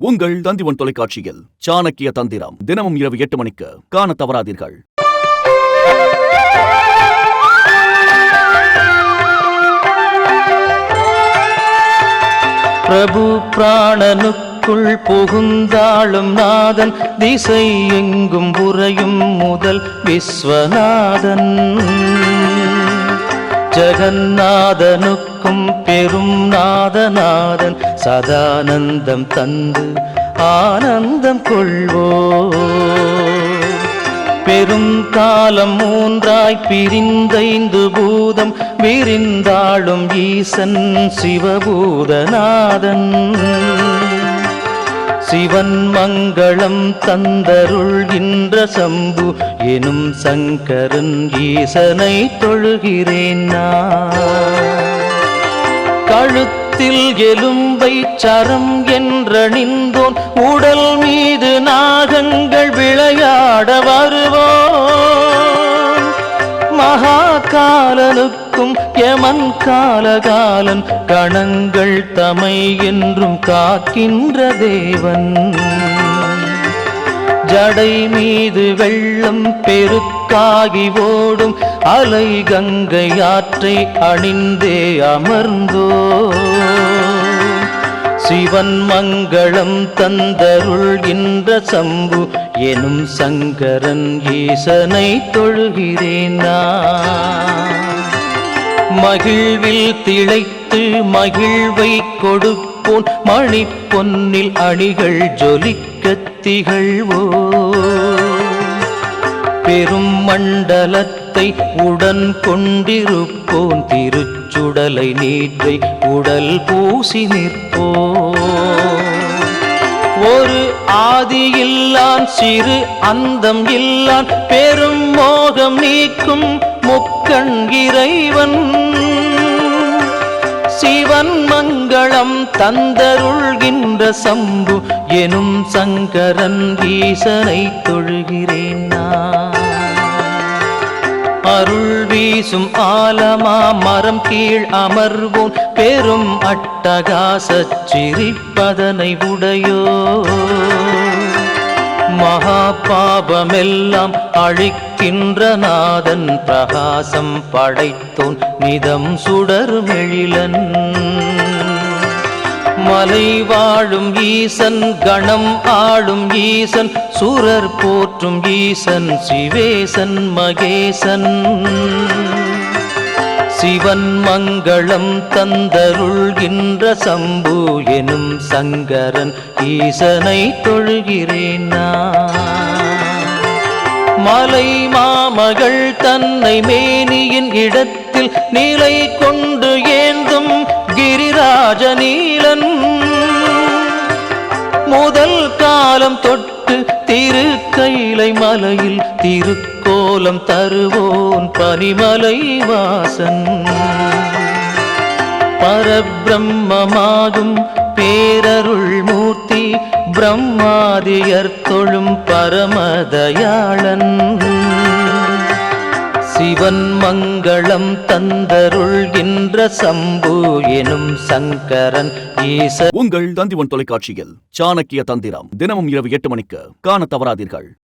உங்கள் தந்திவன் தொலைக்காட்சியில் சாணக்கிய தந்திரம் தினமும் இரவு 8 மணிக்கு காண தவறாதீர்கள். பிரபு பிராணனுக்குள் புகுந்தாளும் நாதன், திசை எங்கும் உறையும் முதல் விஸ்வநாதன். ஜெகநாதனுக்கும் பெரும் நாதநாதன், சதானந்தம் தந்து ஆனந்தம் கொள்வோ. பெரும் காலம் மூன்றாய் பிரிந்தைந்து பூதம் விரிந்தாளும் ஈசன் சிவபூதநாதன். சிவன் மங்களம் தந்தருள்கின்ற சம்பு எனும் சங்கரன் ஈசனை தொழுகிறேன் நான். கழுத்தில் எலும்பை சரம் என்றணிந்தோன், உடல் மீது நாகங்கள் விளையாட வருவோன். மகாகாலனுக்கும் யமன் காலகாலன், கணங்கள் தமை என்றும் காக்கின்ற தேவன். ஜடை மீது வெள்ளம் பெருக்காகி ஓடும், அலை கங்கை ஆற்றை அணிந்தே அமர்ந்தோ. சிவன் மங்களம் தந்தருள்கின்ற சம்பு எனும் சங்கரன் ஈசனை தொழுகிறேன் நான். மகிழ்வில் திளைத்து மகிழ்வை கொடுப்போன், மணி பொன்னில் அணிகள் ஜொலிக்கத் திகழ்வோ. பெரும் மண்டலத்தை உடன் கொண்டிருப்போன், திருச்சுடலை நீற்றை உடல் பூசி நிற்போ. ஒரு ஆதியில்லான் சிறு அந்தம் இல்லான், பெரும் மோகம் நீக்கும் முக்கண் இறைவன். சிவன் மங்களம் தந்தருள்கின்ற சம்பு எனும் சங்கரன் ஈசனை தொழுகிறேன் நான். அருள் வீசும் ஆலமா மரம் கீழ் அமர்வோம், பெரும் அட்டகாசச் சிரிப்பதனை உடையோ. மகா பாபமெல்லாம் அழிக்கின்ற நாதன், பிரகாசம் படைத்தோன் நிதம் சுடர்மெழிலன். மலை வாழும் ஈசன், கணம் ஆளும் ஈசன், சுரர் போற்றும் ஈசன், சிவேசன் மகேசன். சிவன் மங்களம் தந்தருள்கின்ற சம்பு எனும் சங்கரன் ஈசனை தொழுகிறேன் நான். மலை மாமகள் தன்னை மேனியின் இடத்தில் நிலை கொண்டு ஏந்தும் கிரிராஜ நீலன். முதல் காலம் தொட்டு திருக்கைலை மலையில் திருக்கோலம் தருவோன் பனிமலை வாசன். பரபிரம்மமாகும் பேரருள் மூர்த்தி, பிரம்மாதியர் தொழும் பரமதயாளன். சிவன் மங்களம் தந்தருள்கின்ற சம்பு எனும் சங்கரன் ஈசன். உங்கள் தந்திவன் தொலைக்காட்சியில் சாணக்கிய தந்திரம் தினமும் இரவு 8 மணிக்கு காண தவறாதீர்கள்.